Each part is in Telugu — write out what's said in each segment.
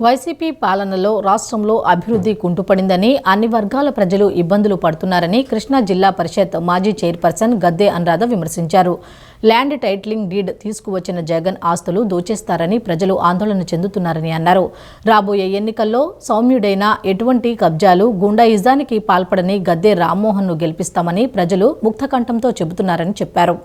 వైసీపీ పాలనలో రాష్ట్రంలో అభివృద్ధి కుంటుపడిందని, అన్ని వర్గాల ప్రజలు ఇబ్బందులు పడుతున్నారని కృష్ణా జిల్లా పరిషత్ మాజీ చైర్పర్సన్ గద్దె అనురాధ విమర్శించారు. ల్యాండ్ టైటిలింగ్ డీడ్ తీసుకువచ్చిన జగన్ ఆస్తులు దోచేస్తారని ప్రజలు ఆందోళన చెందుతున్నారని అన్నారు. రాబోయే ఎన్నికల్లో సౌమ్యుడైన ఎటువంటి కబ్జాలు, గుండాయిజానికి పాల్పడని గద్దె రామ్మోహన్ను గెలిపిస్తామని ప్రజలు ముక్తకంఠంతో చెబుతున్నారని చెప్పారు.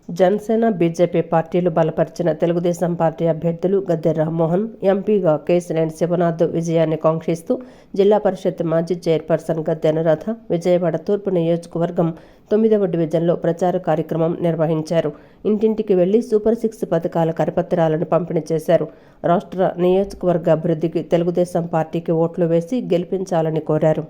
జనసేన, బీజేపీ పార్టీలు బలపరిచిన తెలుగుదేశం పార్టీ అభ్యర్థులు గద్దె రామ్మోహన్, ఎంపీగా కేశినేని శివనాథ్ విజయాన్ని కాంక్షిస్తూ జిల్లా పరిషత్ మాజీ చైర్పర్సన్ గద్దె అనురాధ విజయవాడ తూర్పు నియోజకవర్గం 9వ డివిజన్లో ప్రచార కార్యక్రమం నిర్వహించారు. ఇంటింటికి వెళ్లి సూపర్ 6 పథకాల కరపత్రాలను పంపిణీ చేశారు. రాష్ట్ర నియోజకవర్గ అభివృద్ధికి తెలుగుదేశం పార్టీకి ఓట్లు వేసి గెలిపించాలని కోరారు.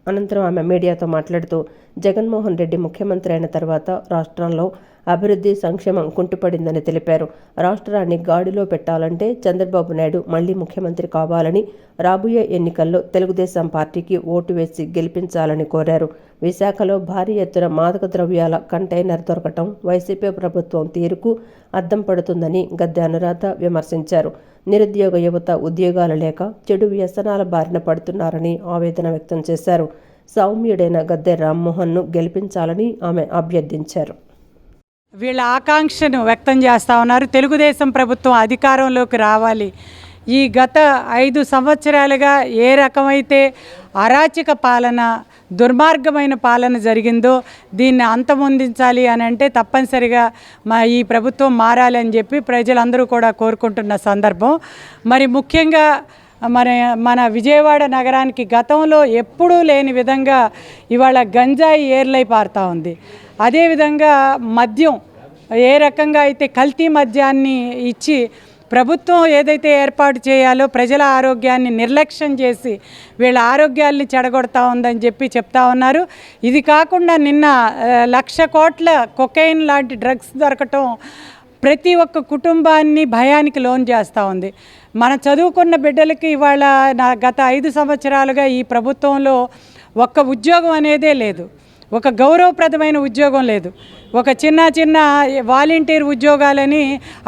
అనంతరం ఆమె మీడియాతో మాట్లాడుతూ, జగన్మోహన్ రెడ్డి ముఖ్యమంత్రి అయిన తర్వాత రాష్ట్రంలో అభివృద్ధి, సంక్షేమం కుంటుపడిందని తెలిపారు. రాష్ట్రాన్ని గాడిలో పెట్టాలంటే చంద్రబాబు నాయుడు మళ్లీ ముఖ్యమంత్రి కావాలని, రాబోయే ఎన్నికల్లో తెలుగుదేశం పార్టీకి ఓటు వేసి గెలిపించాలని కోరారు. విశాఖలో భారీ ఎత్తున మాదక ద్రవ్యాల కంటైనర్ దొరకటం వైసీపీ ప్రభుత్వం తీరుకు అద్దం పడుతుందని గద్దె అనురాధ విమర్శించారు. నిరుద్యోగ యువత ఉద్యోగాలు లేక చెడు వ్యసనాల బారిన పడుతున్నారని ఆవేదన వ్యక్తం చేశారు. సౌమ్యుడైన గద్దె రామ్మోహన్ను గెలిపించాలని ఆమె అభ్యర్థించారు. వీళ్ళ ఆకాంక్షను వ్యక్తం చేస్తూ ఉన్నారు. తెలుగుదేశం ప్రభుత్వం అధికారంలోకి రావాలి. ఈ గత 5 సంవత్సరాలుగా ఏ రకమైతే అరాచక పాలన, దుర్మార్గమైన పాలన జరిగిందో దీన్ని అంతమొందించాలి అని అంటే తప్పనిసరిగా ఈ ప్రభుత్వం మారాలి అని చెప్పి ప్రజలందరూ కూడా కోరుకుంటున్న సందర్భం. మరి ముఖ్యంగా మన విజయవాడ నగరానికి గతంలో ఎప్పుడూ లేని విధంగా ఇవాళ గంజాయి ఏర్లై పారుతూ ఉంది. అదేవిధంగా మద్యం ఏ రకంగా అయితే కల్తీ మద్యాన్ని ఇచ్చి ప్రభుత్వం ఏదైతే ఏర్పాటు చేయాలో ప్రజల ఆరోగ్యాన్ని నిర్లక్ష్యం చేసి వీళ్ళ ఆరోగ్యాల్ని చెడగొడతా ఉందని చెప్పి చెప్తా ఉన్నారు. ఇది కాకుండా నిన్న 1,00,000 కోట్ల కొకైన్ లాంటి డ్రగ్స్ దొరకటం ప్రతి ఒక్క కుటుంబాన్ని భయానికి లోన్ చేస్తూ ఉంది. మన చదువుకున్న బిడ్డలకి ఇవాళ గత 5 సంవత్సరాలుగా ఈ ప్రభుత్వంలో ఒక్క ఉద్యోగం అనేదే లేదు, ఒక గౌరవప్రదమైన ఉద్యోగం లేదు. ఒక చిన్న వాలంటీర్ ఉద్యోగాలని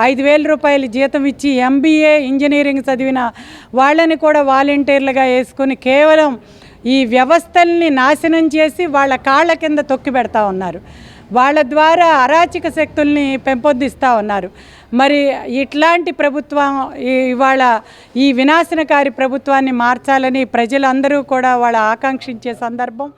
5,000 రూపాయలు జీతం ఇచ్చి MBA ఇంజనీరింగ్ చదివిన వాళ్ళని కూడా వాలంటీర్లుగా వేసుకుని కేవలం ఈ వ్యవస్థల్ని నాశనం చేసి వాళ్ళ కాళ్ళ కింద తొక్కి పెడతా ఉన్నారు. వాళ్ళ ద్వారా అరాచక శక్తుల్ని పెంపొందిస్తూ ఉన్నారు. మరి ఇట్లాంటి ప్రభుత్వం ఇవాళ ఈ వినాశనకారి ప్రభుత్వాన్ని మార్చాలని ప్రజలందరూ కూడా వాళ్ళ ఆకాంక్షించే సందర్భం.